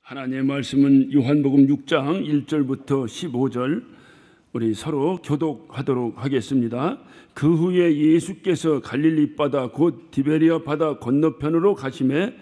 하나님의 말씀은 요한복음 6장 1절부터 15절 우리 서로 교독하도록 하겠습니다. 그 후에 예수께서 갈릴리 바다 곧 디베리아 바다 건너편으로 가심에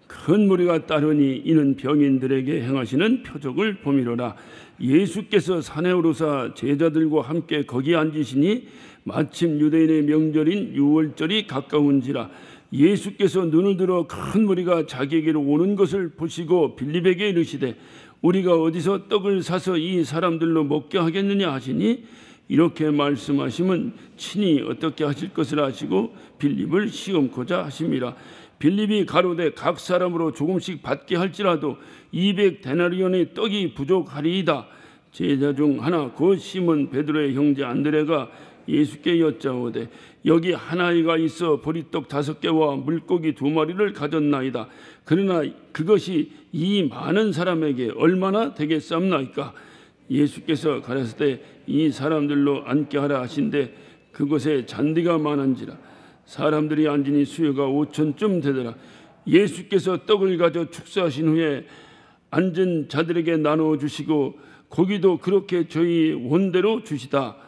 큰 무리가 따르니 이는 병인들에게 행하시는 표적을 보미로라. 예수께서 산에 오르사 제자들과 함께 거기 앉으시니 마침 유대인의 명절인 유월절이 가까운지라. 예수께서 눈을 들어 큰 무리가 자기에게로 오는 것을 보시고 빌립에게 이르시되 우리가 어디서 떡을 사서 이 사람들로 먹게 하겠느냐 하시니 이렇게 말씀하시면 친히 어떻게 하실 것을 아시고 빌립을 시험코자 하심이라. 빌립이 가로되 각 사람으로 조금씩 받게 할지라도 200데나리온의 떡이 부족하리이다. 제자 중 하나 곧 시몬 베드로의 형제 안드레가 예수께 여짜오되 여기 한 아이가 있어 보리떡 5개와 물고기 2마리를 가졌나이다. 그러나 그것이 이 많은 사람에게 얼마나 되겠사옵나이까. 예수께서 가라사대 때 이 사람들로 앉게 하라 하신데 그곳에 잔디가 많은지라. 사람들이 앉으니 수요가 5,000쯤 되더라. 예수께서 떡을 가져 축사하신 후에 앉은 자들에게 나누어 주시고 고기도 그렇게 저희 원대로 주시다.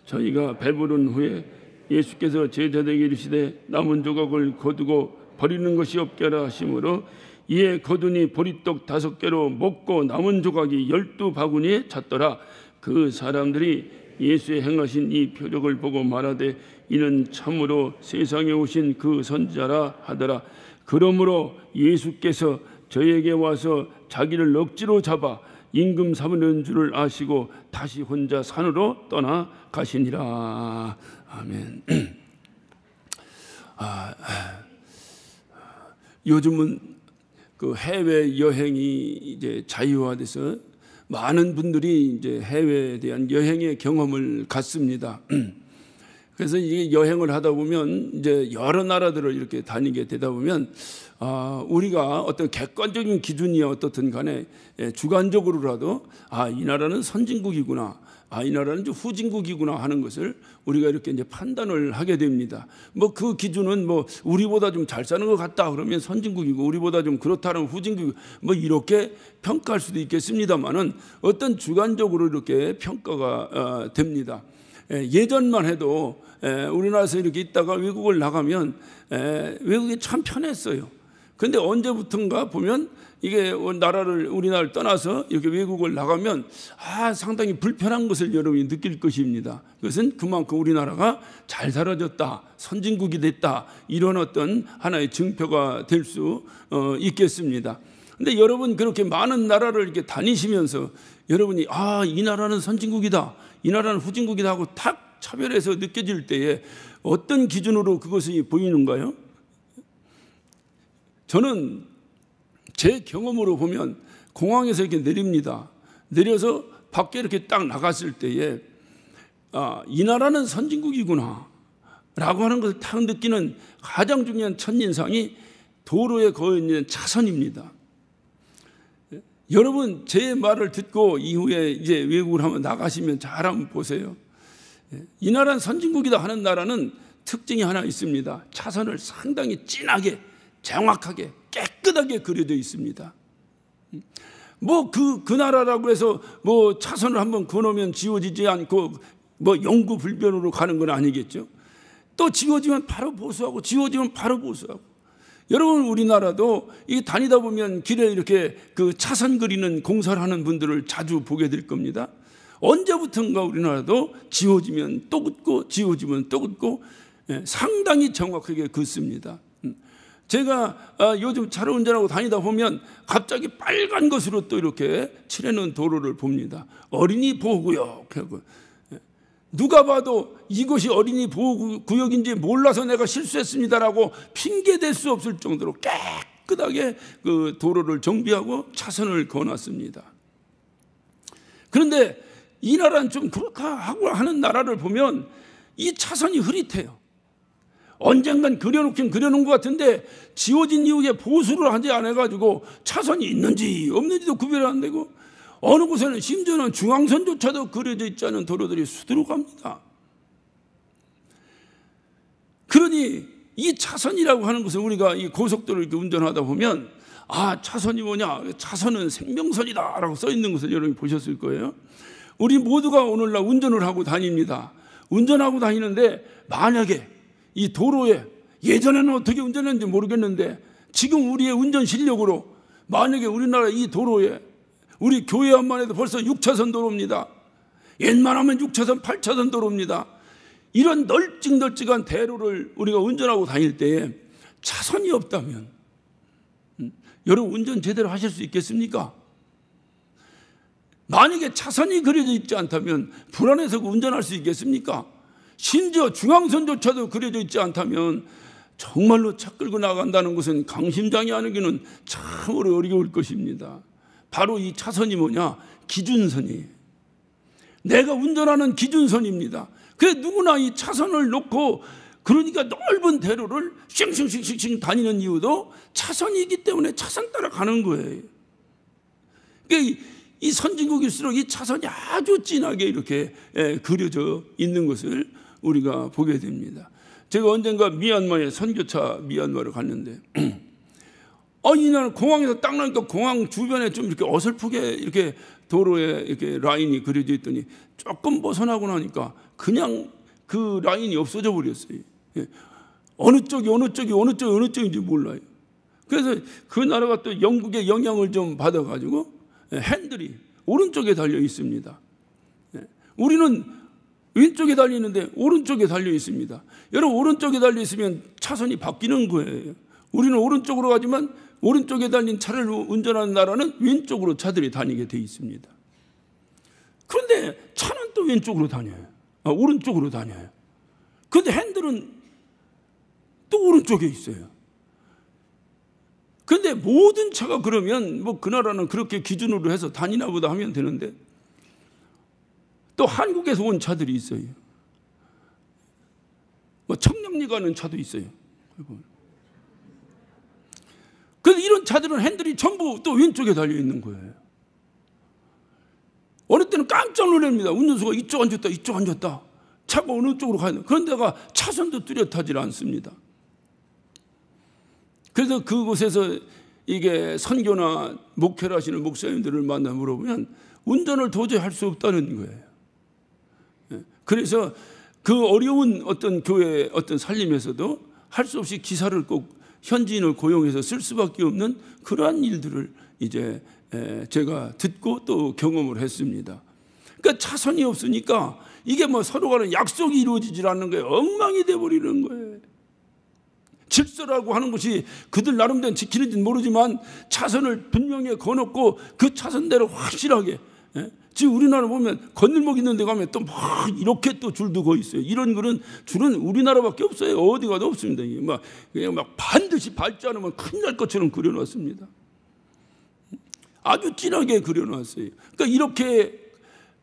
저희가 배부른 후에 예수께서 제자들에게 이르시되 남은 조각을 거두고 버리는 것이 없게 하라 하심으로 이에 거두니 보리떡 5개로 먹고 남은 조각이 12바구니에 찼더라. 그 사람들이 예수의 행하신 이 표적을 보고 말하되 이는 참으로 세상에 오신 그 선지자라 하더라. 그러므로 예수께서 저에게 와서 자기를 억지로 잡아 임금 삼는 줄을 아시고 다시 혼자 산으로 떠나 가시니라. 아멘. 요즘은 그 해외 여행이 이제 자유화돼서 많은 분들이 이제 해외에 대한 여행의 경험을 갖습니다. 그래서 이게 여행을 하다 보면 이제 여러 나라들을 이렇게 다니게 되다 보면 우리가 어떤 객관적인 기준이 어떻든 간에 주관적으로라도 이 나라는 선진국이구나, 이 나라는 좀 후진국이구나 하는 것을 우리가 이렇게 이제 판단을 하게 됩니다. 뭐 그 기준은 뭐 우리보다 좀 잘 사는 것 같다 그러면 선진국이고 우리보다 좀 그렇다는 후진국 뭐 이렇게 평가할 수도 있겠습니다만은 어떤 주관적으로 이렇게 평가가 됩니다. 예전만 해도 우리나라에서 이렇게 있다가 외국을 나가면 외국이 참 편했어요. 그런데 언제부턴가 보면 이게 우리나라를 떠나서 이렇게 외국을 나가면 상당히 불편한 것을 여러분이 느낄 것입니다. 그것은 그만큼 우리나라가 잘 살아졌다, 선진국이 됐다, 이런 어떤 하나의 증표가 될 수 있겠습니다. 근데 여러분 그렇게 많은 나라를 이렇게 다니시면서 여러분이 이 나라는 선진국이다, 이 나라는 후진국이다 하고 탁 차별해서 느껴질 때에 어떤 기준으로 그것이 보이는가요? 저는 제 경험으로 보면 공항에서 이렇게 내립니다. 내려서 밖에 이렇게 딱 나갔을 때에 이 나라는 선진국이구나 라고 하는 것을 딱 느끼는 가장 중요한 첫인상이 도로에 거해 있는 차선입니다. 여러분 제 말을 듣고 이후에 이제 외국을 한번 나가시면 잘 한번 보세요. 이 나라는 선진국이다 하는 나라는 특징이 하나 있습니다. 차선을 상당히 진하게 정확하게 깨끗하게 그려져 있습니다. 뭐 그 나라라고 해서 뭐 차선을 한번 그어놓으면 지워지지 않고 뭐 영구불변으로 가는 건 아니겠죠. 또 지워지면 바로 보수하고 지워지면 바로 보수하고. 여러분 우리나라도 이 다니다 보면 길에 이렇게 그 차선 그리는 공사를 하는 분들을 자주 보게 될 겁니다. 언제부턴가 우리나라도 지워지면 또 긋고 지워지면 또 긋고 상당히 정확하게 긋습니다. 제가 요즘 차를 운전하고 다니다 보면 갑자기 빨간 것으로 또 이렇게 칠해놓은 도로를 봅니다. 어린이 보호구역. 누가 봐도 이것이 어린이 보호구역인지 몰라서 내가 실수했습니다라고 핑계댈 수 없을 정도로 깨끗하게 그 도로를 정비하고 차선을 그어놨습니다. 그런데 이 나라는 좀 그렇다 하고 하는 나라를 보면 이 차선이 흐릿해요. 언젠간 그려놓긴 그려놓은 것 같은데 지워진 이후에 보수를 하지 않아가지고 차선이 있는지 없는지도 구별이 안 되고 어느 곳에는 심지어는 중앙선조차도 그려져 있지 않은 도로들이 수두룩합니다. 그러니 이 차선이라고 하는 것을 우리가 이 고속도로를 이렇게 운전하다 보면 아, 차선이 뭐냐? 차선은 생명선이다라고 써 있는 것을 여러분이 보셨을 거예요. 우리 모두가 오늘날 운전을 하고 다닙니다. 운전하고 다니는데 만약에 이 도로에, 예전에는 어떻게 운전했는지 모르겠는데 지금 우리의 운전 실력으로 만약에 우리나라 이 도로에, 우리 교회 앞만 해도 벌써 6차선 도로입니다. 웬만하면 6차선, 8차선 도로입니다. 이런 널찍널찍한 대로를 우리가 운전하고 다닐 때에 차선이 없다면 여러분 운전 제대로 하실 수 있겠습니까? 만약에 차선이 그려져 있지 않다면 불안해서 운전할 수 있겠습니까? 심지어 중앙선조차도 그려져 있지 않다면 정말로 차 끌고 나간다는 것은 강심장이 아니기는 참으로 어려울 것입니다. 바로 이 차선이 뭐냐? 기준선이에요. 내가 운전하는 기준선입니다. 그래서 누구나 이 차선을 놓고, 그러니까 넓은 대로를 싱싱싱싱 다니는 이유도 차선이 있기 때문에 차선 따라 가는 거예요. 그러니까 이 선진국일수록 이 차선이 아주 진하게 이렇게 그려져 있는 것을 우리가 보게 됩니다. 제가 언젠가 미얀마에 선교차 미얀마를 갔는데 이날 공항에서 딱 나니까 공항 주변에 좀 이렇게 어설프게 이렇게 도로에 이렇게 라인이 그려져 있더니 조금 벗어나고 나니까 그냥 그 라인이 없어져 버렸어요. 어느 쪽인지 몰라요. 그래서 그 나라가 또 영국의 영향을 좀 받아가지고 핸들이 오른쪽에 달려 있습니다. 우리는 왼쪽에 달려 있는데 오른쪽에 달려 있습니다. 여러분, 오른쪽에 달려 있으면 차선이 바뀌는 거예요. 우리는 오른쪽으로 가지만 오른쪽에 달린 차를 운전하는 나라는 왼쪽으로 차들이 다니게 돼 있습니다. 그런데 차는 또 왼쪽으로 다녀요. 오른쪽으로 다녀요. 그런데 핸들은 또 오른쪽에 있어요. 그런데 모든 차가 그러면 뭐 그 나라는 그렇게 기준으로 해서 다니나 보다 하면 되는데 또 한국에서 온 차들이 있어요. 뭐 청량리 가는 차도 있어요. 그런데 이런 차들은 핸들이 전부 또 왼쪽에 달려 있는 거예요. 어느 때는 깜짝 놀랍니다. 운전수가 이쪽 앉았다, 이쪽 앉았다. 차가 어느 쪽으로 가야 되나. 그런데가 차선도 뚜렷하지 않습니다. 그래서 그곳에서 이게 선교나 목회를 하시는 목사님들을 만나 물어보면 운전을 도저히 할 수 없다는 거예요. 그래서 그 어려운 어떤 교회 어떤 살림에서도 할 수 없이 기사를 꼭 현지인을 고용해서 쓸 수밖에 없는 그러한 일들을 이제 제가 듣고 또 경험을 했습니다. 그러니까 차선이 없으니까 이게 뭐 서로 간에 약속이 이루어지질 않는 거예요. 엉망이 돼버리는 거예요. 질서라고 하는 것이 그들 나름대로 지키는지는 모르지만 차선을 분명히 거놓고 그 차선대로 확실하게, 지금 우리나라 보면 건널목 있는 데 가면 또 막 이렇게 또 줄도 거 있어요. 이런 거는 줄은 우리나라밖에 없어요. 어디 가도 없습니다. 그냥 막 반드시 밟지 않으면 큰일 날 것처럼 그려놨습니다. 아주 진하게 그려놨어요. 그러니까 이렇게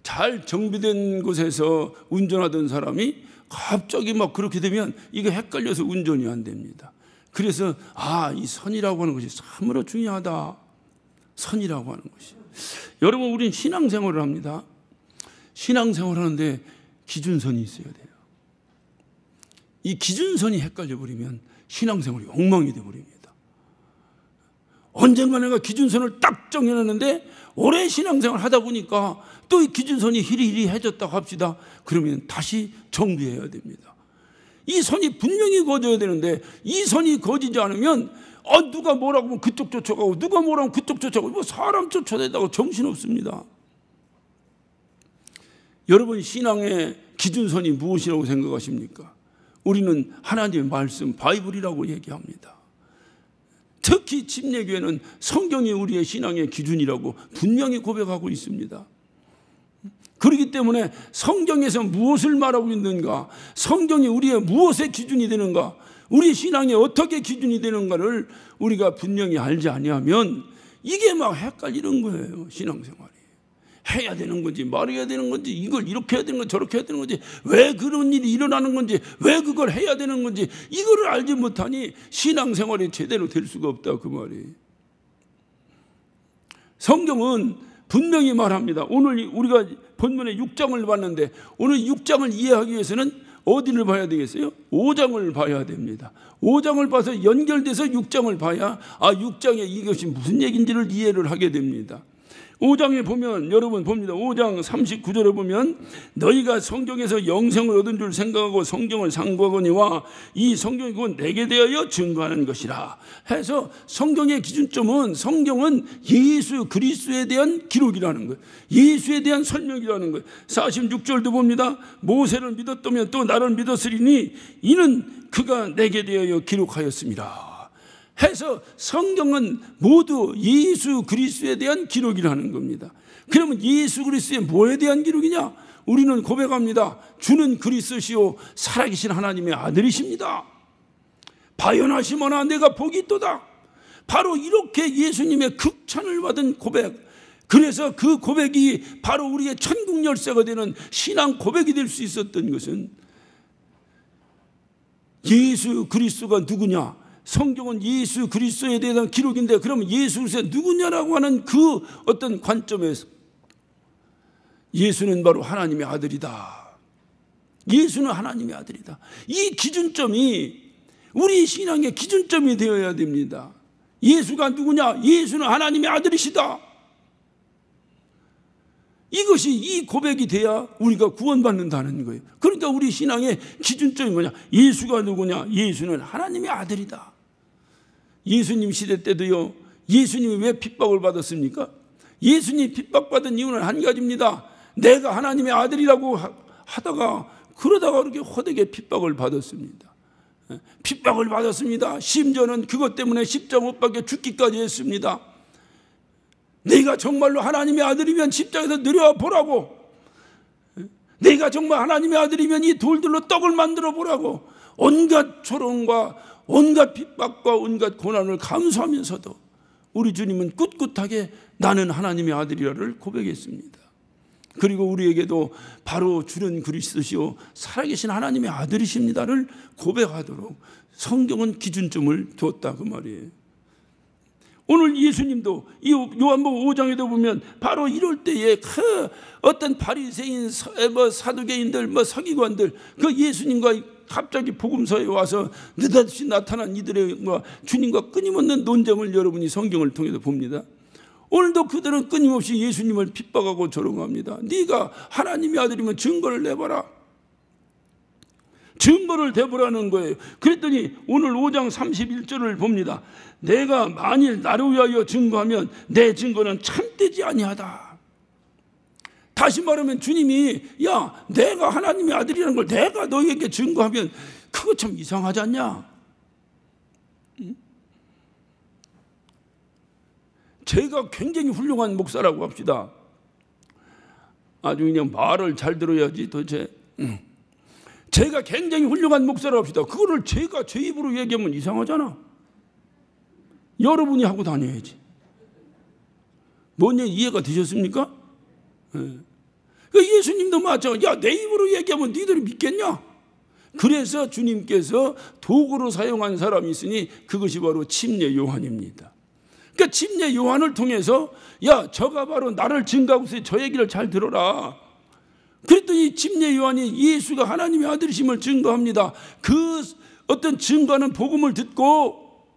잘 정비된 곳에서 운전하던 사람이 갑자기 막 그렇게 되면 이게 헷갈려서 운전이 안 됩니다. 그래서 이 선이라고 하는 것이 참으로 중요하다. 선이라고 하는 것이. 여러분, 우리는 신앙생활을 합니다. 신앙생활을 하는데 기준선이 있어야 돼요. 이 기준선이 헷갈려 버리면 신앙생활이 엉망이 돼 버립니다. 언젠가 내가 기준선을 딱 정해놨는데 오래 신앙생활 하다 보니까 또 이 기준선이 희리희리해졌다고 합시다. 그러면 다시 정비해야 됩니다. 이 선이 분명히 거져야 되는데 이 선이 거지지 않으면 누가 뭐라고 하면 그쪽 쫓아가고 누가 뭐라고 하면 그쪽 쫓아가고 뭐 사람 쫓아다니다가 정신없습니다. 여러분, 신앙의 기준선이 무엇이라고 생각하십니까? 우리는 하나님의 말씀 바이블이라고 얘기합니다. 특히 침례교회는 성경이 우리의 신앙의 기준이라고 분명히 고백하고 있습니다. 그렇기 때문에 성경에서 무엇을 말하고 있는가, 성경이 우리의 무엇의 기준이 되는가, 우리 신앙이 어떻게 기준이 되는가를 우리가 분명히 알지 아니하면 이게 막 헷갈리는 거예요. 신앙생활이 해야 되는 건지 말해야 되는 건지, 이걸 이렇게 해야 되는 건지 저렇게 해야 되는 건지, 왜 그런 일이 일어나는 건지, 왜 그걸 해야 되는 건지, 이거를 알지 못하니 신앙생활이 제대로 될 수가 없다, 그 말이에요. 성경은 분명히 말합니다. 오늘 우리가 본문의 6장을 봤는데 오늘 6장을 이해하기 위해서는 어디를 봐야 되겠어요? 5장을 봐야 됩니다. 5장을 봐서 연결돼서 6장을 봐야 6장에 이것이 무슨 얘기인지를 이해를 하게 됩니다. 5장에 보면 여러분 봅니다. 5장 39절에 보면 너희가 성경에서 영생을 얻은 줄 생각하고 성경을 상고하거니와 이 성경이 곧 내게 대하여 증거하는 것이라 해서 성경의 기준점은 성경은 예수 그리스도에 대한 기록이라는 거예요. 예수에 대한 설명이라는 거예요. 46절도 봅니다. 모세를 믿었다면 또 나를 믿었으리니 이는 그가 내게 대하여 기록하였습니다 해서 성경은 모두 예수 그리스도에 대한 기록이라는 겁니다. 그러면 예수 그리스도의 뭐에 대한 기록이냐? 우리는 고백합니다. 주는 그리스도시요 살아계신 하나님의 아들이십니다. 바요나시모나 내가 복이 있도다. 바로 이렇게 예수님의 극찬을 받은 고백, 그래서 그 고백이 바로 우리의 천국 열쇠가 되는 신앙 고백이 될 수 있었던 것은 예수 그리스도가 누구냐? 성경은 예수 그리스도에 대한 기록인데 그러면 예수 그리스도가 누구냐라고 하는 그 어떤 관점에서 예수는 바로 하나님의 아들이다. 예수는 하나님의 아들이다. 이 기준점이 우리 신앙의 기준점이 되어야 됩니다. 예수가 누구냐? 예수는 하나님의 아들이시다. 이것이 이 고백이 돼야 우리가 구원받는다는 거예요. 그러니까 우리 신앙의 기준점이 뭐냐? 예수가 누구냐? 예수는 하나님의 아들이다. 예수님 시대 때도요, 예수님이 왜 핍박을 받았습니까? 예수님이 핍박받은 이유는 한 가지입니다. 내가 하나님의 아들이라고 하다가 그러다가 그렇게 호되게 핍박을 받았습니다. 핍박을 받았습니다. 심지어는 그것 때문에 십자가 못 박혀 죽기까지 했습니다. 내가 정말로 하나님의 아들이면 십자가에서 내려와 보라고, 내가 정말 하나님의 아들이면 이 돌들로 떡을 만들어 보라고 온갖 조롱과 온갖 핍박과 온갖 고난을 감수하면서도 우리 주님은 꿋꿋하게 나는 하나님의 아들이라를 고백했습니다. 그리고 우리에게도 바로 주는 그리스도시요 살아계신 하나님의 아들이십니다를 고백하도록 성경은 기준점을 뒀다 그 말이에요. 오늘 예수님도 이 요한복음 5장에도 보면 바로 이럴 때에 그 어떤 바리새인, 사두개인들, 서기관들 그 예수님과 갑자기 복음서에 와서 느닷없이 나타난 이들의 주님과 끊임없는 논쟁을 여러분이 성경을 통해서 봅니다. 오늘도 그들은 끊임없이 예수님을 핍박하고 조롱합니다. 네가 하나님의 아들이면 증거를 내봐라. 증거를 대보라는 거예요. 그랬더니 오늘 5장 31절을 봅니다. 내가 만일 나를 위하여 증거하면 내 증거는 참되지 아니하다. 다시 말하면 주님이 야 내가 하나님의 아들이라는 걸 내가 너희에게 증거하면 그거 참 이상하지 않냐? 제가 굉장히 훌륭한 목사라고 합시다. 아주 그냥 말을 잘 들어야지 도대체. 제가 굉장히 훌륭한 목사라고 합시다. 그거를 제가 제 입으로 얘기하면 이상하잖아. 여러분이 하고 다녀야지. 뭔 얘기 이해가 되셨습니까? 네. 예수님도 마찬가지. 야, 내 입으로 얘기하면 니들이 믿겠냐? 그래서 주님께서 도구로 사용한 사람이 있으니 그것이 바로 침례 요한입니다. 그러니까 침례 요한을 통해서 야, 저가 바로 나를 증거하고 있어요. 저 얘기를 잘 들어라. 그랬더니 침례 요한이 예수가 하나님의 아들이심을 증거합니다. 그 어떤 증거하는 복음을 듣고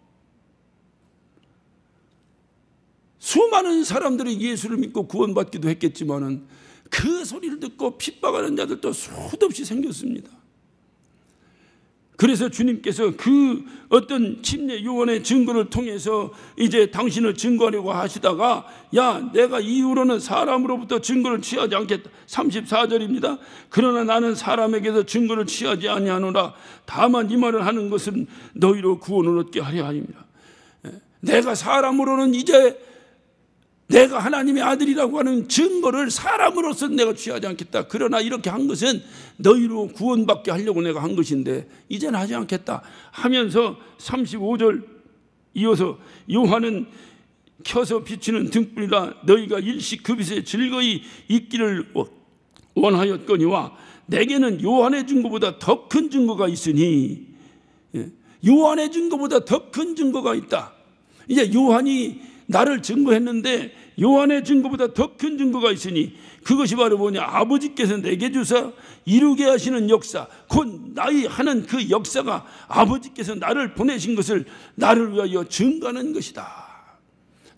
수많은 사람들이 예수를 믿고 구원받기도 했겠지만은 그 소리를 듣고 핍박하는 자들도 수도 없이 생겼습니다. 그래서 주님께서 그 어떤 침례 요한의 증거를 통해서 이제 당신을 증거하려고 하시다가 야 내가 이후로는 사람으로부터 증거를 취하지 않겠다. 34절입니다. 그러나 나는 사람에게서 증거를 취하지 아니하노라. 다만 이 말을 하는 것은 너희로 구원을 얻게 하려 함이라. 내가 사람으로는 이제 내가 하나님의 아들이라고 하는 증거를 사람으로서 내가 취하지 않겠다. 그러나 이렇게 한 것은 너희로 구원받게 하려고 내가 한 것인데 이제는 하지 않겠다 하면서 35절 이어서 요한은 켜서 비추는 등불이라 너희가 일식 그 빛에 즐거이 있기를 원하였거니와 내게는 요한의 증거보다 더 큰 증거가 있으니 요한의 증거보다 더 큰 증거가 있다. 이제 요한이 나를 증거했는데 요한의 증거보다 더 큰 증거가 있으니 그것이 바로 뭐냐? 아버지께서 내게 주사 이루게 하시는 역사, 곧 나의 하는 그 역사가 아버지께서 나를 보내신 것을 나를 위하여 증거하는 것이다.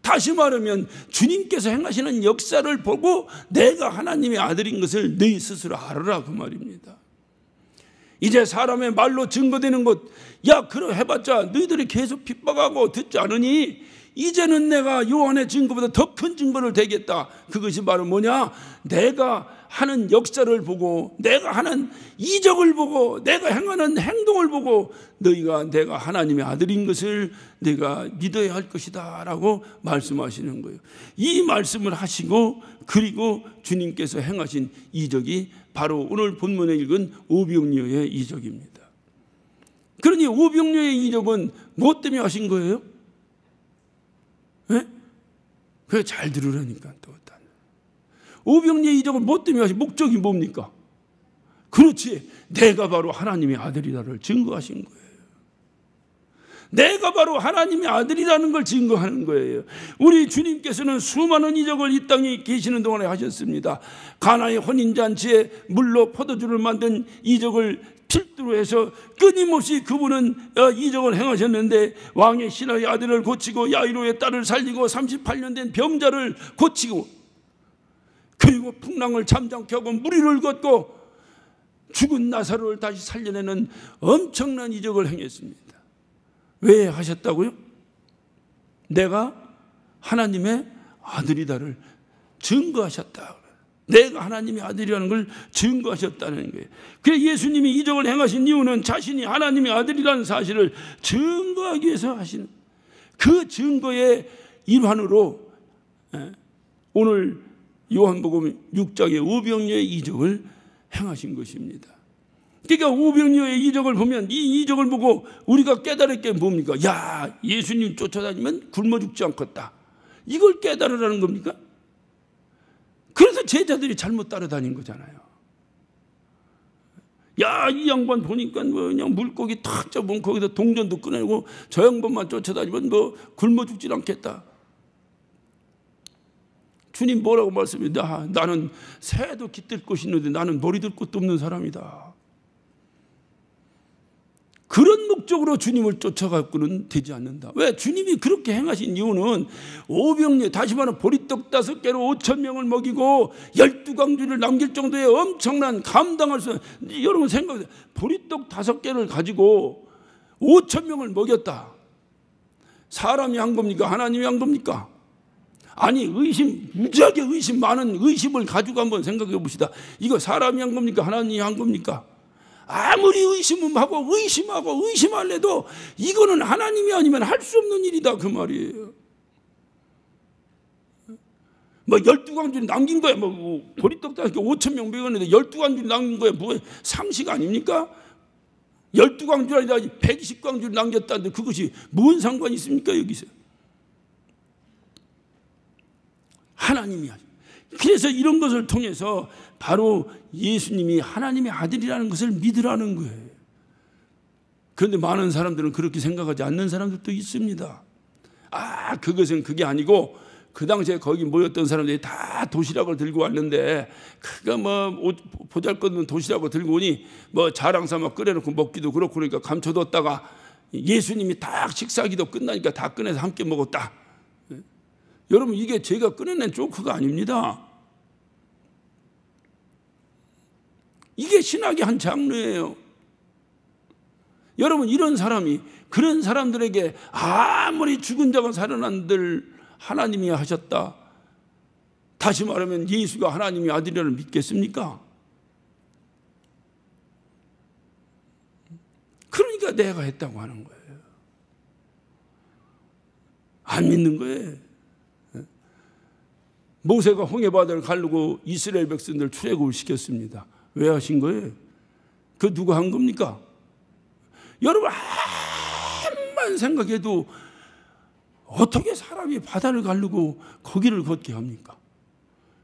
다시 말하면 주님께서 행하시는 역사를 보고 내가 하나님의 아들인 것을 너희 스스로 알아라, 그 말입니다. 이제 사람의 말로 증거되는 것, 야 그럼 해봤자 너희들이 계속 핍박하고 듣지 않으니 이제는 내가 요한의 증거보다 더 큰 증거를 대겠다. 그것이 바로 뭐냐? 내가 하는 역사를 보고, 내가 하는 이적을 보고, 내가 행하는 행동을 보고 너희가 내가 하나님의 아들인 것을 내가 믿어야 할 것이다 라고 말씀하시는 거예요. 이 말씀을 하시고 그리고 주님께서 행하신 이적이 바로 오늘 본문에 읽은 오병이어의 이적입니다. 그러니 오병이어의 이적은 무엇 때문에 하신 거예요? 네? 그래 잘 들으라니까. 또 오병이어의 이적은 무엇 때문에 하신 목적이 뭡니까? 그렇지, 내가 바로 하나님의 아들이라를 증거하신 거예요. 내가 바로 하나님의 아들이라는 걸 증거하는 거예요. 우리 주님께서는 수많은 이적을 이 땅에 계시는 동안에 하셨습니다. 가나의 혼인잔치에 물로 포도주를 만든 이적을 필두로 해서 끊임없이 그분은 이적을 행하셨는데, 왕의 신하의 아들을 고치고 야이로의 딸을 살리고 38년 된 병자를 고치고, 그리고 풍랑을 잠잠케 하고 무리를 걷고 죽은 나사로를 다시 살려내는 엄청난 이적을 행했습니다. 왜 하셨다고요? 내가 하나님의 아들이다를 증거하셨다. 내가 하나님의 아들이라는 걸 증거하셨다는 거예요. 그래서 예수님이 이적을 행하신 이유는 자신이 하나님의 아들이라는 사실을 증거하기 위해서 하시는, 그 증거의 일환으로 오늘 요한복음 6장의 오병이어의 이적을 행하신 것입니다. 그러니까 오병이어의 이적을 보면 이 이적을 보고 우리가 깨달을 게 뭡니까? 야, 예수님 쫓아다니면 굶어 죽지 않겠다. 이걸 깨달으라는 겁니까? 그래서 제자들이 잘못 따라다닌 거잖아요. 야, 이 양반 보니까 뭐 그냥 물고기 탁 잡으면 거기다 동전도 꺼내고 저 양반만 쫓아다니면 뭐 굶어 죽지 않겠다. 주님 뭐라고 말씀해? 나는 새도 깃들 곳이 있는데 나는 머리 들 곳도 없는 사람이다. 그런 목적으로 주님을 쫓아가고는 되지 않는다. 왜? 주님이 그렇게 행하신 이유는 오병이어, 다시 말하면 보리떡 5개로 5,000명을 먹이고 12광주를 남길 정도의 엄청난 감당할 수, 여러분 생각해보세요. 보리떡 5개를 가지고 5,000명을 먹였다. 사람이 한 겁니까? 하나님이 한 겁니까? 아니, 무지하게 의심 많은 의심을 가지고 한번 생각해 봅시다. 이거 사람이 한 겁니까? 하나님이 한 겁니까? 아무리 의심하고 의심할래도 이거는 하나님이 아니면 할 수 없는 일이다, 그 말이에요. 뭐 12광주를 남긴 거야. 뭐 보리떡 5,000명 먹였는데 12광주를 남긴 거야. 뭐 상식 아닙니까? 12광주 아니라 120광주를 남겼다는데 그것이 뭔 상관이 있습니까, 여기서? 하나님이 하죠. 그래서 이런 것을 통해서 바로 예수님이 하나님의 아들이라는 것을 믿으라는 거예요. 그런데 많은 사람들은 그렇게 생각하지 않는 사람들도 있습니다. 그것은 그게 아니고, 그 당시에 거기 모였던 사람들이 다 도시락을 들고 왔는데, 그가 뭐 보잘것없는 도시락을 들고 오니 뭐 자랑삼아 끓여놓고 먹기도 그렇고, 그러니까 감춰뒀다가 예수님이 딱 식사기도 끝나니까 다 꺼내서 함께 먹었다. 여러분, 이게 제가 꺼내낸 조크가 아닙니다. 이게 신학의 한 장르예요. 여러분, 이런 사람이, 그런 사람들에게 아무리 죽은 자가 살아난들 하나님이 하셨다, 다시 말하면 예수가 하나님의 아들이라를 믿겠습니까? 그러니까 내가 했다고 하는 거예요. 안 믿는 거예요. 모세가 홍해바다를 가르고 이스라엘 백성들 출애굽을 시켰습니다. 왜 하신 거예요? 그 누가 한 겁니까? 여러분, 암만 생각해도 어떻게 사람이 바다를 가르고 거기를 걷게 합니까?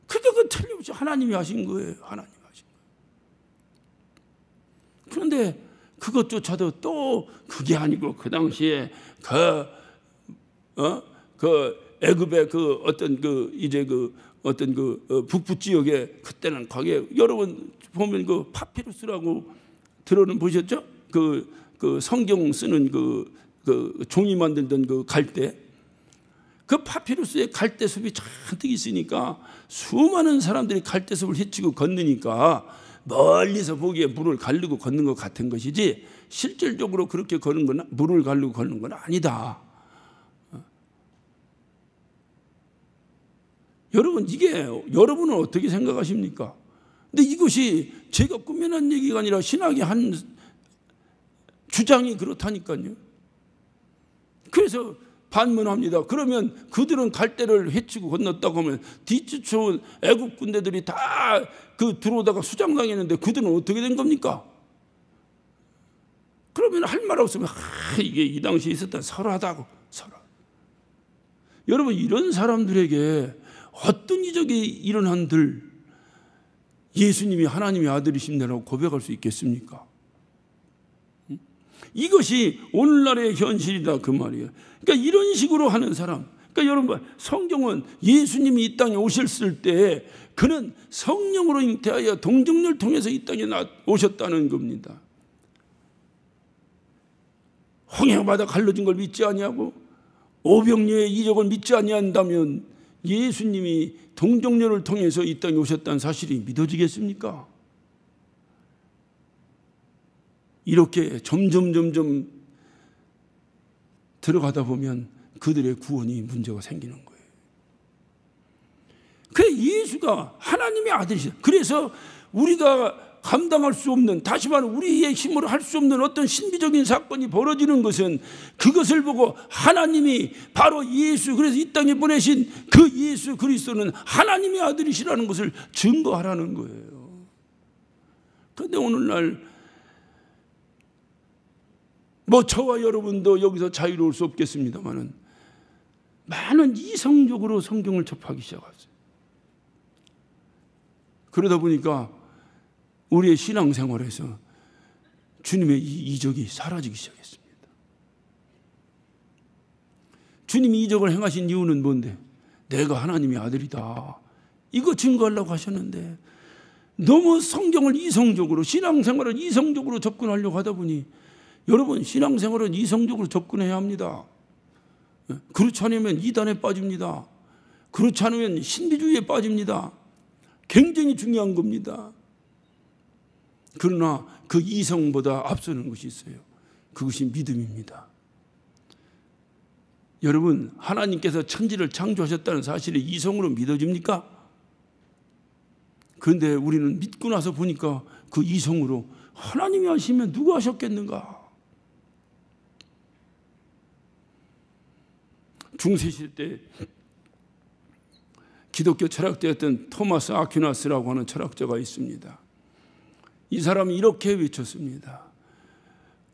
그게 틀림없이 하나님이 하신 거예요. 하나님이 하신 거예요. 그런데 그것조차도 또 그게 아니고, 그 당시에 애굽의 그 어떤 그 이제 그 어떤 그 북부 지역에 그때는 거기에 여러분 보면 그 파피루스라고 들어는 보셨죠? 그 성경 쓰는 그 종이 만들던 그 갈대, 그 파피루스에 갈대숲이 잔뜩 있으니까 수많은 사람들이 갈대숲을 헤치고 건너니까 멀리서 보기에 물을 가르고 걷는 것 같은 것이지 실질적으로 그렇게 걷는 건 물을 가르고 걷는 건 아니다. 여러분, 이게 여러분은 어떻게 생각하십니까? 근데 이것이 제가 꾸며낸 얘기가 아니라 신학의 한 주장이 그렇다니까요. 그래서 반문합니다. 그러면 그들은 갈대를 헤치고 건넜다고 하면 뒤쫓아온 애국 군대들이 다 그 들어오다가 수장당했는데 그들은 어떻게 된 겁니까? 그러면 할 말 없으면 이게 이 당시에 있었던 설하다고. 여러분, 이런 사람들에게 어떤 이적이 일어난들 예수님이 하나님의 아들이신다라고 고백할 수 있겠습니까? 이것이 오늘날의 현실이다 그 말이에요. 그러니까 이런 식으로 하는 사람, 그러니까 여러분, 성경은 예수님이 이 땅에 오셨을 때 그는 성령으로 잉태하여 동정녀를 통해서 이 땅에 오셨다는 겁니다. 홍해바다 갈라진 걸 믿지 아니하고 오병이어의 이적을 믿지 아니한다면 예수님이 동정녀를 통해서 이 땅에 오셨다는 사실이 믿어지겠습니까? 이렇게 점점 들어가다 보면 그들의 구원이 문제가 생기는 거예요. 그래, 예수가 하나님의 아들이시다. 그래서 우리가 감당할 수 없는, 다시 말하면 우리의 힘으로 할 수 없는 어떤 신비적인 사건이 벌어지는 것은 그것을 보고 하나님이 바로 예수, 그래서 이 땅에 보내신 그 예수 그리스도는 하나님의 아들이시라는 것을 증거하라는 거예요. 그런데 오늘날 뭐 저와 여러분도 여기서 자유로울 수 없겠습니다만은 많은 이성적으로 성경을 접하기 시작했어요. 그러다 보니까 우리의 신앙생활에서 주님의 이 이적이 사라지기 시작했습니다. 주님이 이적을 행하신 이유는 뭔데? 내가 하나님의 아들이다, 이거 증거하려고 하셨는데 너무 성경을 이성적으로, 신앙생활을 이성적으로 접근하려고 하다 보니 여러분, 신앙생활은 이성적으로 접근해야 합니다. 그렇지 않으면 이단에 빠집니다. 그렇지 않으면 신비주의에 빠집니다. 굉장히 중요한 겁니다. 그러나 그 이성보다 앞서는 것이 있어요. 그것이 믿음입니다. 여러분, 하나님께서 천지를 창조하셨다는 사실이 이성으로 믿어집니까? 그런데 우리는 믿고 나서 보니까 그 이성으로 하나님이 하시면 누가 하셨겠는가? 중세시대 때 기독교 철학자였던 토마스 아퀴나스라고 하는 철학자가 있습니다. 이 사람이 이렇게 외쳤습니다.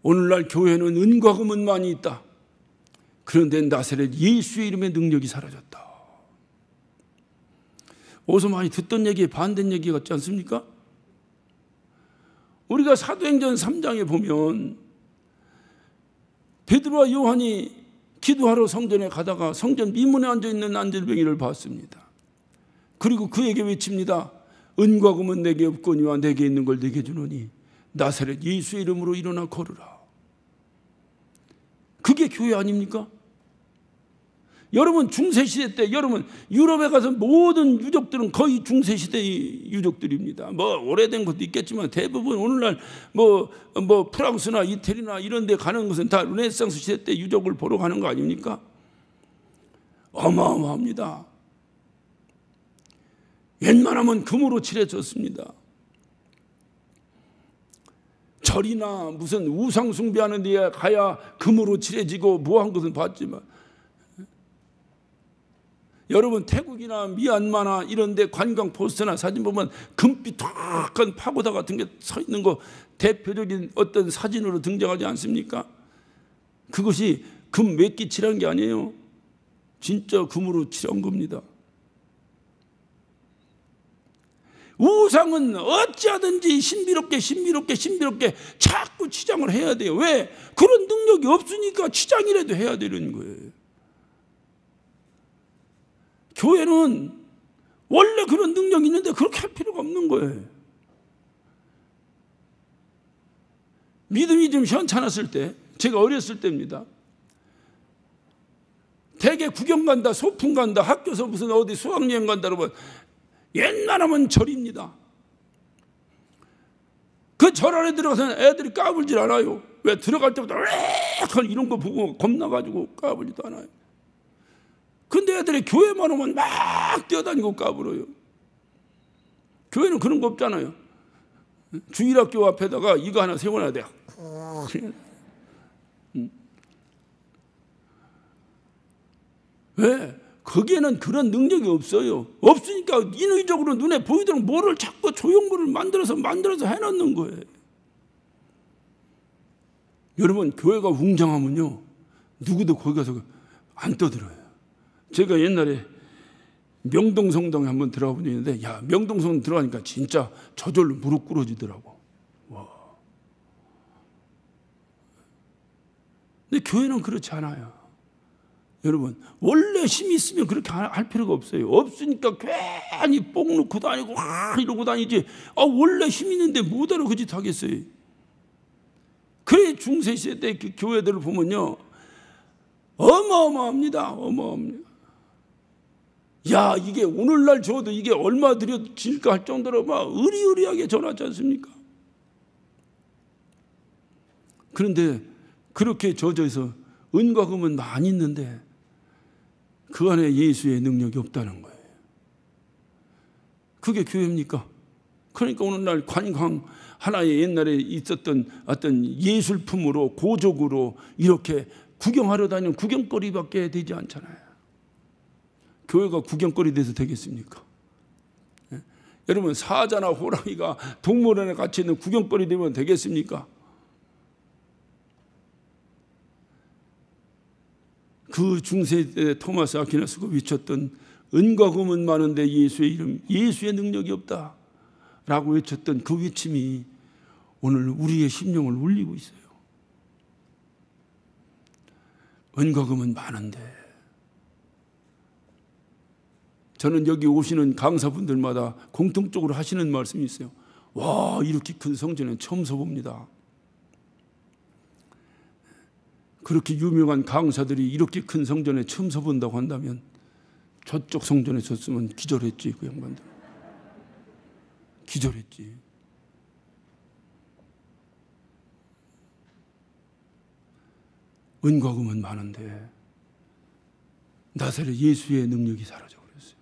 오늘날 교회는 은과 금은 많이 있다. 그런데 나사렛 예수의 이름의 능력이 사라졌다. 어디서 많이 듣던 얘기에 반대된 얘기 같지 않습니까? 우리가 사도행전 3장에 보면 베드로와 요한이 기도하러 성전에 가다가 성전 미문에 앉아있는 안질뱅이를 봤습니다. 그리고 그에게 외칩니다. 은과 금은 내게 없거니와 내게 있는 걸 내게 주노니 나사렛 예수의 이름으로 일어나 걸으라. 그게 교회 아닙니까? 여러분, 중세시대 때 여러분 유럽에 가서 모든 유적들은 거의 중세시대의 유적들입니다. 뭐 오래된 것도 있겠지만 대부분 오늘날 뭐 프랑스나 이태리나 이런 데 가는 것은 다 르네상스 시대 때 유적을 보러 가는 거 아닙니까? 어마어마합니다. 웬만하면 금으로 칠해졌습니다. 절이나 무슨 우상 숭배하는 데 가야 금으로 칠해지고 뭐한 것은 봤지만 여러분, 태국이나 미얀마나 이런 데 관광 포스터나 사진 보면 금빛 탁한 파고다 같은 게 서 있는 거 대표적인 어떤 사진으로 등장하지 않습니까? 그것이 금 몇 개 칠한 게 아니에요. 진짜 금으로 칠한 겁니다. 우상은 어찌하든지 신비롭게 자꾸 치장을 해야 돼요. 왜? 그런 능력이 없으니까 치장이라도 해야 되는 거예요. 교회는 원래 그런 능력이 있는데 그렇게 할 필요가 없는 거예요. 믿음이 좀 현찮았을 때, 제가 어렸을 때입니다. 대개 구경 간다, 소풍 간다, 학교에서 무슨 어디 수학여행 간다 그러면 웬만하면 절입니다. 그 절 안에 들어가서는 애들이 까불질 않아요. 왜? 들어갈 때부터 이런 거 보고 겁나가지고 까불지도 않아요. 근데 애들이 교회만 오면 막 뛰어다니고 까불어요. 교회는 그런 거 없잖아요. 주일학교 앞에다가 이거 하나 세워놔야 돼요. 왜? 거기에는 그런 능력이 없어요. 없으니까 인위적으로 눈에 보이도록 뭐를 자꾸 조형물을 만들어서 해놓는 거예요. 여러분, 교회가 웅장하면요, 누구도 거기 가서 안 떠들어요. 제가 옛날에 명동성당에 한번 들어가 본 적이 있는데, 야, 명동성당 들어가니까 진짜 저절로 무릎 꿇어지더라고. 와. 근데 교회는 그렇지 않아요. 여러분, 원래 힘이 있으면 그렇게 할 필요가 없어요. 없으니까 괜히 뽕 놓고 다니고 이러고 다니지. 원래 힘 있는데 뭐하러 그 짓 하겠어요. 그래 중세시대 때 그 교회들을 보면요, 어마어마합니다. 어마어마합니다. 야, 이게 오늘날 줘도 이게 얼마 들여질까 할 정도로 막 의리의리하게 전하지 않습니까? 그런데 그렇게 젖어서 은과 금은 많이 있는데 그 안에 예수의 능력이 없다는 거예요. 그게 교회입니까? 그러니까 오늘날 관광 하나의 옛날에 있었던 어떤 예술품으로 고적으로 이렇게 구경하러 다니는 구경거리밖에 되지 않잖아요. 교회가 구경거리 돼서 되겠습니까? 예? 여러분, 사자나 호랑이가 동물원에 갇혀 있는 구경거리 되면 되겠습니까? 그 중세 때 토마스 아퀴나스가 외쳤던 은과 금은 많은데 예수의 이름, 예수의 능력이 없다 라고 외쳤던 그 외침이 오늘 우리의 심령을 울리고 있어요. 은과 금은 많은데, 저는 여기 오시는 강사분들마다 공통적으로 하시는 말씀이 있어요. 와, 이렇게 큰 성전은 처음 서봅니다. 그렇게 유명한 강사들이 이렇게 큰 성전에 처음 서본다고 한다면 저쪽 성전에 섰으면 기절했지. 그 양반들 기절했지. 은과 금은 많은데 나사렛 예수의 능력이 사라져버렸어요.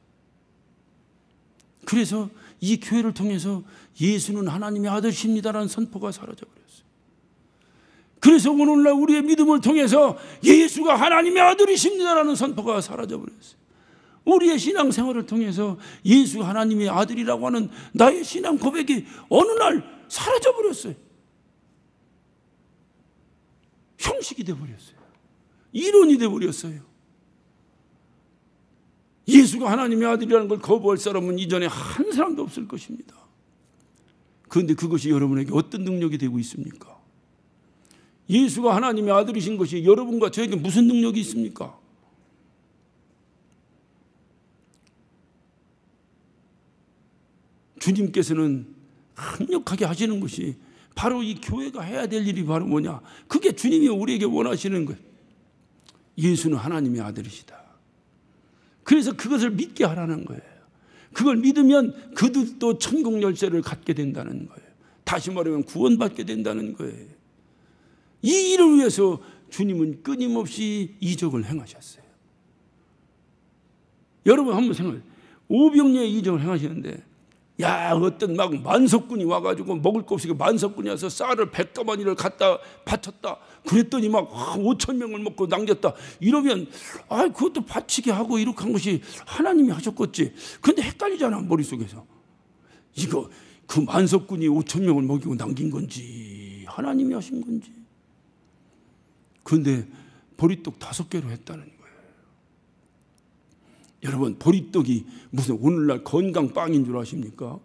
그래서 이 교회를 통해서 예수는 하나님의 아들이십니다라는 선포가 사라져버렸어요. 그래서 오늘날 우리의 믿음을 통해서 예수가 하나님의 아들이십니다라는 선포가 사라져버렸어요. 우리의 신앙생활을 통해서 예수가 하나님의 아들이라고 하는 나의 신앙 고백이 어느 날 사라져버렸어요. 형식이 되어버렸어요. 이론이 되어버렸어요. 예수가 하나님의 아들이라는 걸 거부할 사람은 이전에 한 사람도 없을 것입니다. 그런데 그것이 여러분에게 어떤 능력이 되고 있습니까? 예수가 하나님의 아들이신 것이 여러분과 저에게 무슨 능력이 있습니까? 주님께서는 강력하게 하시는 것이 바로 이 교회가 해야 될 일이 바로 뭐냐? 그게 주님이 우리에게 원하시는 거예요. 예수는 하나님의 아들이시다. 그래서 그것을 믿게 하라는 거예요. 그걸 믿으면 그들도 천국 열쇠를 갖게 된다는 거예요. 다시 말하면 구원받게 된다는 거예요. 이 일을 위해서 주님은 끊임없이 이적을 행하셨어요. 여러분 한번 생각해요. 오병이어의 이적을 행하시는데, 야, 어떤 막 만석군이 와가지고 먹을 거 없이 만석군이 와서 쌀을 100가마니를 갖다 바쳤다. 그랬더니 막 5,000명을 먹고 남겼다. 이러면 그것도 바치게 하고 이렇게 한 것이 하나님이 하셨겠지. 그런데 헷갈리잖아, 머릿속에서. 이거 그 만석군이 5,000명을 먹이고 남긴 건지 하나님이 하신 건지. 그런데 보리떡 5개로 했다는 거예요. 여러분, 보리떡이 무슨 오늘날 건강빵인 줄 아십니까?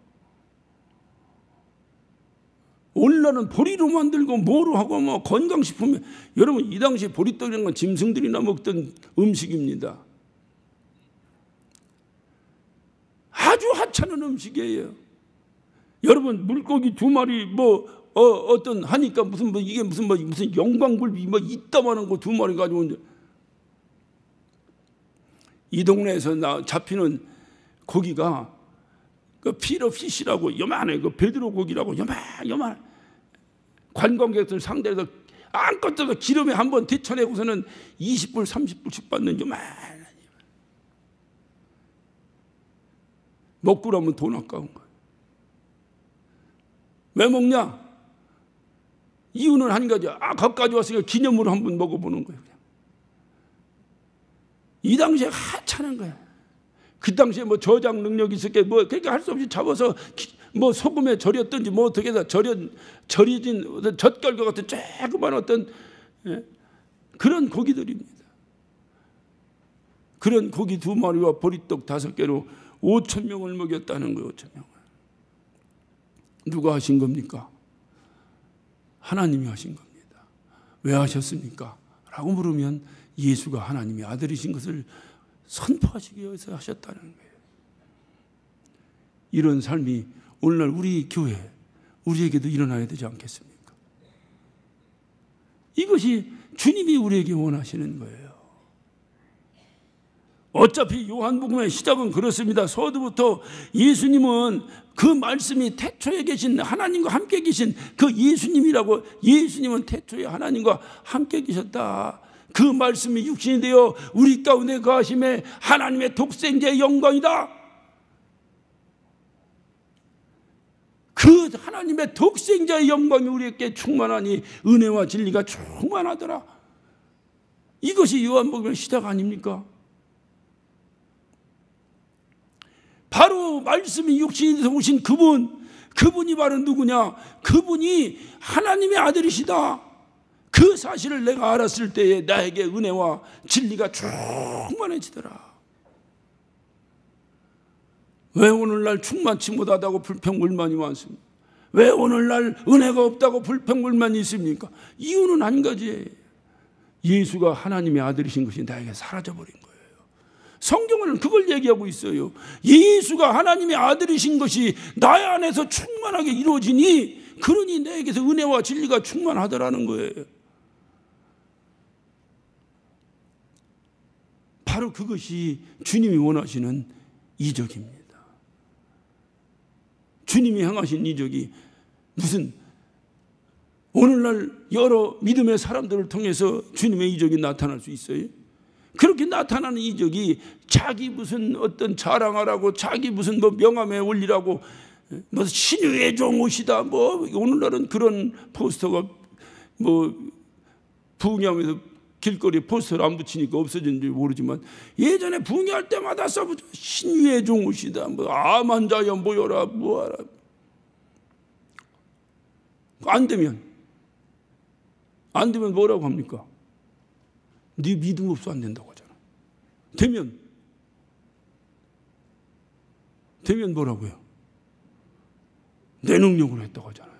오늘날은 보리로 만들고 뭐로 하고 뭐 건강식품이, 여러분 이 당시에 보리떡이라는 건 짐승들이나 먹던 음식입니다. 아주 하찮은 음식이에요. 여러분 물고기 2마리 어떤 하니까 이게 무슨 영광굴비 이따만한 거 2마리 가지고 이 동네에서 잡히는 고기가 그 피러피시라고 요만해, 그 베드로 고기라고 요만 관광객들 상대해서 아무것도 기름에 한번 데쳐내고서는 20불 30불씩 받는 요만한 먹고 나면 돈 아까운 거예요. 왜 먹냐? 이유는 한 가지. 거기까지 왔으니까 기념으로 한번 먹어보는 거예요. 그냥. 이 당시에 하찮은 거예요. 그 당시에 저장 능력이 있었게 그렇게 할 수 없이 잡아서 소금에 절였든지 어떻게 해서 절여진 젓갈과 같은 조그만 어떤 그런 고기들입니다. 그런 고기 2마리와 보리떡 5개로 5,000명을 먹였다는 거예요. 5,000명을. 누가 하신 겁니까? 하나님이 하신 겁니다. 왜 하셨습니까? 라고 물으면 예수가 하나님의 아들이신 것을 선포하시기 위해서 하셨다는 거예요. 이런 삶이 오늘날 우리 교회, 우리에게도 일어나야 되지 않겠습니까? 이것이 주님이 우리에게 원하시는 거예요. 어차피 요한복음의 시작은 그렇습니다. 서두부터 예수님은 그 말씀이 태초에 계신 하나님과 함께 계신 그 예수님이라고, 예수님은 태초에 하나님과 함께 계셨다. 그 말씀이 육신이 되어 우리 가운데 거하심에 하나님의 독생자의 영광이다. 그 하나님의 독생자의 영광이 우리에게 충만하니 은혜와 진리가 충만하더라. 이것이 요한복음의 시작 아닙니까? 바로 말씀이 육신이 되어 오신 그분이 바로 누구냐? 그분이 하나님의 아들이시다. 그 사실을 내가 알았을 때에 나에게 은혜와 진리가 충만해지더라. 왜 오늘날 충만치 못하다고 불평불만이 많습니까? 왜 오늘날 은혜가 없다고 불평불만이 있습니까? 이유는 한 가지예요. 예수가 하나님의 아들이신 것이 나에게 사라져버린 거예요. 성경은 그걸 얘기하고 있어요. 예수가 하나님의 아들이신 것이 나의 안에서 충만하게 이루어지니 그러니 내게서 은혜와 진리가 충만하더라는 거예요. 바로 그것이 주님이 원하시는 이적입니다. 주님이 행하신 이적이 무슨 오늘날 여러 믿음의 사람들을 통해서 주님의 이적이 나타날 수 있어요? 그렇게 나타나는 이적이 자기 무슨 어떤 자랑하라고, 자기 무슨 명함에 올리라고, 신유의 종 오시다, 오늘날은 그런 포스터가 부흥회하면서 길거리에 포스터를 안 붙이니까 없어졌는지 모르지만 예전에 부흥회할 때마다 써붙여 신유의 종 오시다, 암 환자여 모여라, 뭐하라. 안 되면 뭐라고 합니까? 네 믿음 없어 안 된다고 하잖아. 되면 뭐라고요? 내 능력으로 했다고 하잖아요.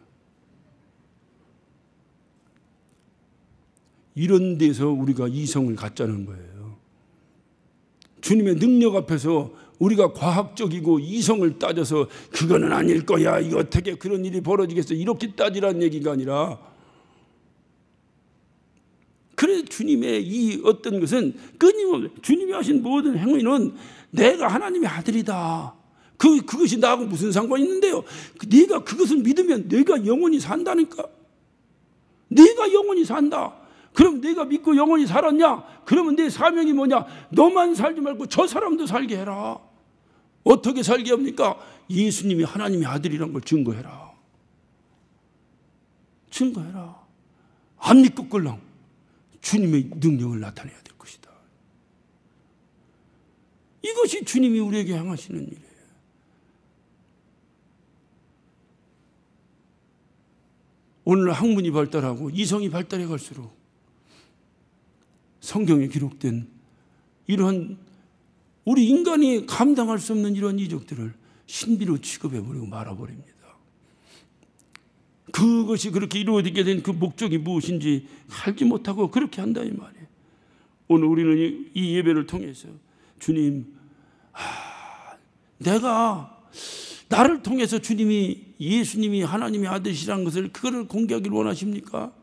이런 데서 우리가 이성을 갖자는 거예요. 주님의 능력 앞에서 우리가 과학적이고 이성을 따져서 그거는 아닐 거야, 이거 어떻게 그런 일이 벌어지겠어, 이렇게 따지라는 얘기가 아니라, 그래 주님의 이 어떤 것은 끊임없이 주님이 하신 모든 행위는 내가 하나님의 아들이다. 그것이 나하고 무슨 상관이 있는데요? 네가 그것을 믿으면 네가 영원히 산다니까. 네가 영원히 산다. 그럼 내가 믿고 영원히 살았냐? 그러면 내 사명이 뭐냐? 너만 살지 말고 저 사람도 살게 해라. 어떻게 살게 합니까? 예수님이 하나님의 아들이란 걸 증거해라. 안 믿고 끌랑 주님의 능력을 나타내야 될 것이다. 이것이 주님이 우리에게 행하시는 일이에요. 오늘 학문이 발달하고 이성이 발달해 갈수록 성경에 기록된 이러한 우리 인간이 감당할 수 없는 이러한 이적들을 신비로 취급해버리고 말아버립니다. 그것이 그렇게 이루어지게 된 그 목적이 무엇인지 알지 못하고 그렇게 한다 이 말이에요. 오늘 우리는 이 예배를 통해서 주님, 내가 나를 통해서 주님이 예수님이 하나님의 아들이라는 것을 그거를 공개하기를 원하십니까?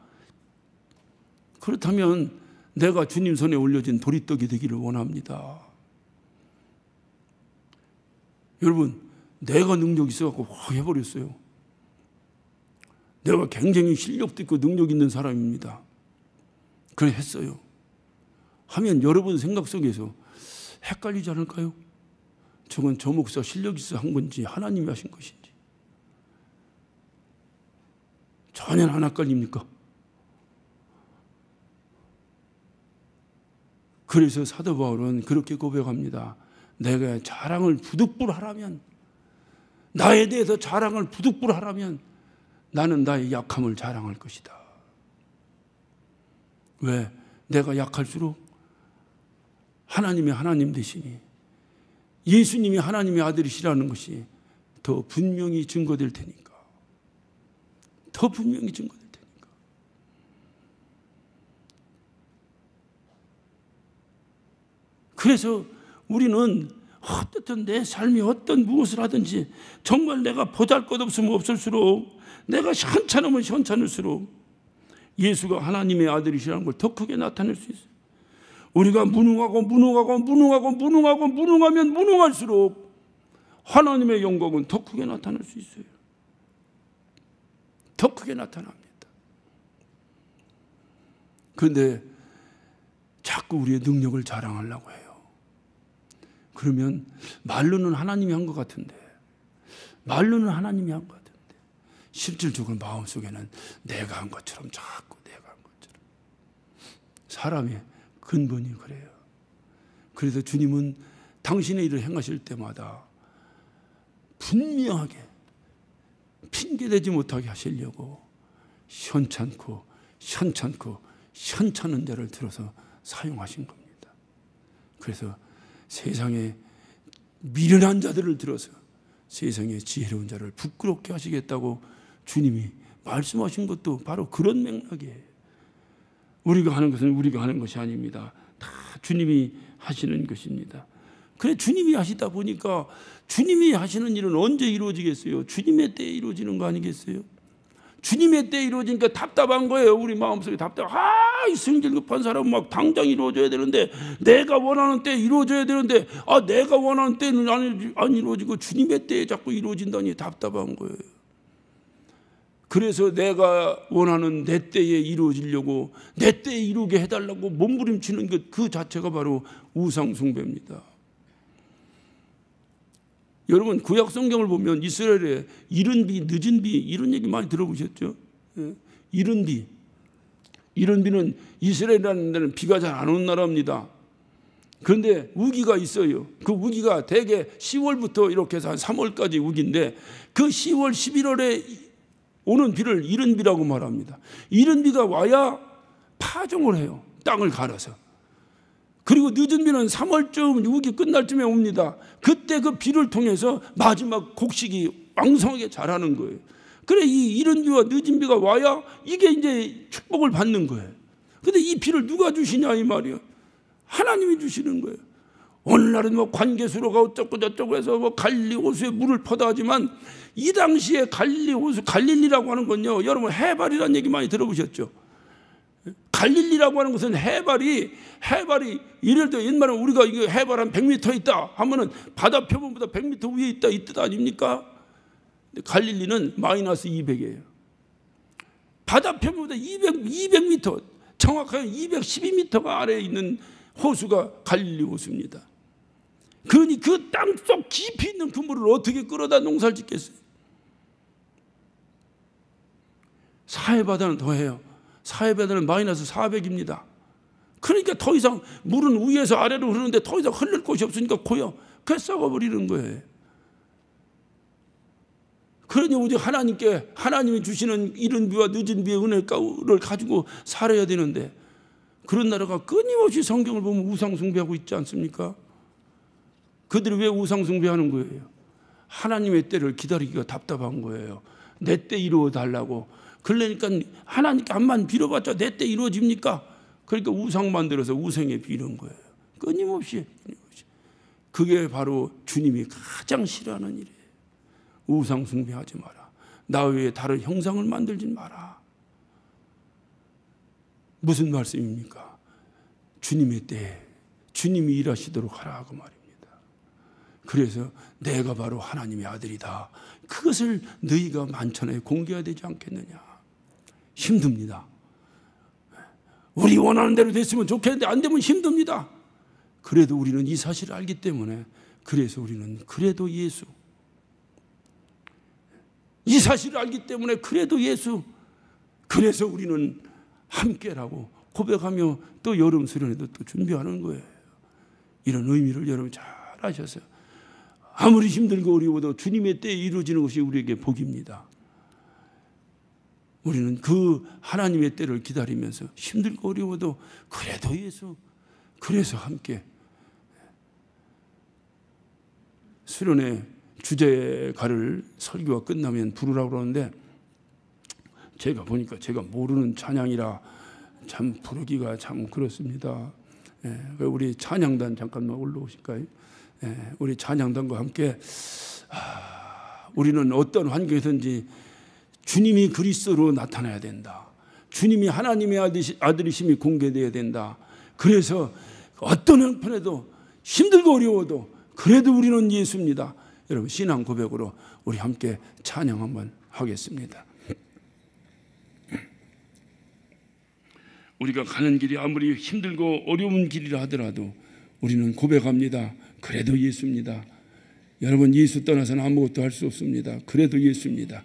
그렇다면 내가 주님 손에 올려진 보리떡이 되기를 원합니다. 여러분, 내가 능력이 있어갖고 확 해버렸어요. 내가 굉장히 실력도 있고 능력 있는 사람입니다. 그래 했어요. 하면 여러분 생각 속에서 헷갈리지 않을까요? 저건 저 목사 실력이 있어 한 건지 하나님이 하신 것인지 전혀 안 헷갈립니까? 그래서 사도 바울은 그렇게 고백합니다. 내가 자랑을 부득불 하라면, 나에 대해서 자랑을 부득불 하라면 나는 나의 약함을 자랑할 것이다. 왜? 내가 약할수록 하나님의 하나님 되시니 예수님이 하나님의 아들이시라는 것이 더 분명히 증거될 테니까. 더 분명히 증거될 테니까. 그래서 우리는 어떻든 내 삶이 어떤 무엇을 하든지 정말 내가 보잘것없으면 없을수록, 내가 현찮으면 현찮을수록 예수가 하나님의 아들이시라는 걸 더 크게 나타낼 수 있어요. 우리가 무능하면 무능할수록 하나님의 영광은 더 크게 나타날 수 있어요. 더 크게 나타납니다. 그런데 자꾸 우리의 능력을 자랑하려고 해요. 그러면 말로는 하나님이 한 것 같은데, 실질적으로 마음속에는 내가 한 것처럼, 자꾸 내가 한 것처럼. 사람의 근본이 그래요. 그래서 주님은 당신의 일을 행하실 때마다 분명하게 핑계대지 못하게 하시려고 현찮고 현찮은 자를 들어서 사용하신 겁니다. 그래서 세상에 미련한 자들을 들어서 세상에 지혜로운 자를 부끄럽게 하시겠다고 주님이 말씀하신 것도 바로 그런 맥락이에요. 우리가 하는 것은 우리가 하는 것이 아닙니다. 다 주님이 하시는 것입니다. 그래, 주님이 하시다 보니까 주님이 하시는 일은 언제 이루어지겠어요? 주님의 때에 이루어지는 거 아니겠어요? 주님의 때에 이루어지니까 답답한 거예요. 우리 마음속에 이 성질 급한 사람은 막 당장 이루어져야 되는데, 내가 원하는 때에 이루어져야 되는데, 내가 원하는 때는 안 이루어지고 주님의 때에 자꾸 이루어진다니 답답한 거예요. 그래서 내가 원하는 내 때에 이루어지려고, 내 때에 이루게 해달라고 몸부림치는 것, 그 자체가 바로 우상숭배입니다. 여러분, 구약 성경을 보면 이스라엘의 이른 비, 늦은 비, 이런 얘기 많이 들어보셨죠? 이른 비. 이른 비는, 이스라엘이라는 데는 비가 잘 안 오는 나라입니다. 그런데 우기가 있어요. 그 우기가 대개 10월부터 이렇게 해서 한 3월까지 우기인데, 그 10월, 11월에 오는 비를 이른 비라고 말합니다. 이른 비가 와야 파종을 해요. 땅을 갈아서. 그리고 늦은 비는 3월쯤 우기 끝날 쯤에 옵니다. 그때 그 비를 통해서 마지막 곡식이 왕성하게 자라는 거예요. 그래, 이 이른 비와 늦은 비가 와야 이게 이제 축복을 받는 거예요. 근데 이 비를 누가 주시냐 이 말이에요. 하나님이 주시는 거예요. 오늘날은 뭐 관계수로가 어쩌고 저쩌고 해서 뭐 갈릴리 호수에 물을 퍼다 하지만, 이 당시에 갈릴리 호수, 갈릴리라고 하는 건요, 여러분 해발이라는 얘기 많이 들어보셨죠? 갈릴리라고 하는 것은 해발이 예를 들어 옛날에 우리가 이거 해발 한 100m 있다 하면은 바다 표면보다 100m 위에 있다 이 뜻 아닙니까? 갈릴리는 마이너스 200이에요. 바다 표면보다 200m, 정확하게 212m가 아래에 있는 호수가 갈릴리 호수입니다. 그러니 그 땅속 깊이 있는 그 물을 어떻게 끌어다 농사를 짓겠어요? 사해바다는 더해요. 사해바다는 마이너스 400입니다. 그러니까 더 이상 물은 위에서 아래로 흐르는데 더 이상 흘릴 곳이 없으니까 고여. 그래서 썩어버리는 거예요. 그러니 오직 하나님이 주시는 이른 비와 늦은 비의 은혜를 가지고 살아야 되는데, 그런 나라가 끊임없이 성경을 보면 우상숭배하고 있지 않습니까? 그들이 왜 우상숭배하는 거예요? 하나님의 때를 기다리기가 답답한 거예요. 내 때 이루어 달라고. 그러니까 하나님께 암만 빌어봤자 내 때 이루어집니까? 그러니까 우상 만들어서 우상에 비는 거예요. 끊임없이. 그게 바로 주님이 가장 싫어하는 일이에요. 우상 숭배하지 마라. 나 외에 다른 형상을 만들지 마라. 무슨 말씀입니까? 주님의 때에 주님이 일하시도록 하라 그 말입니다. 그래서 내가 바로 하나님의 아들이다. 그것을 너희가 만천하에 공개해야 되지 않겠느냐. 힘듭니다. 우리 원하는 대로 됐으면 좋겠는데 안 되면 힘듭니다. 그래도 우리는 이 사실을 알기 때문에 그래서 우리는 그래도 예수, 이 사실을 알기 때문에 그래도 예수, 그래서 우리는 함께라고 고백하며 또 여름 수련회도 또 준비하는 거예요. 이런 의미를 여러분 잘 아셔서 아무리 힘들고 어려워도 주님의 때에 이루어지는 것이 우리에게 복입니다. 우리는 그 하나님의 때를 기다리면서 힘들고 어려워도 그래도 예수, 그래서 함께 수련회 주제가를 설교가 끝나면 부르라고 그러는데 제가 보니까 제가 모르는 찬양이라 참 부르기가 참 그렇습니다. 우리 찬양단 잠깐만 올라오실까요? 우리 찬양단과 함께 우리는 어떤 환경에든지 주님이 그리스도로 나타나야 된다. 주님이 하나님의 아들이심이 공개되어야 된다. 그래서 어떤 형편에도 힘들고 어려워도 그래도 우리는 예수입니다. 여러분 신앙 고백으로 우리 함께 찬양 한번 하겠습니다. 우리가 가는 길이 아무리 힘들고 어려운 길이라 하더라도 우리는 고백합니다. 그래도 예수입니다. 여러분 예수 떠나서는 아무것도 할 수 없습니다. 그래도 예수입니다.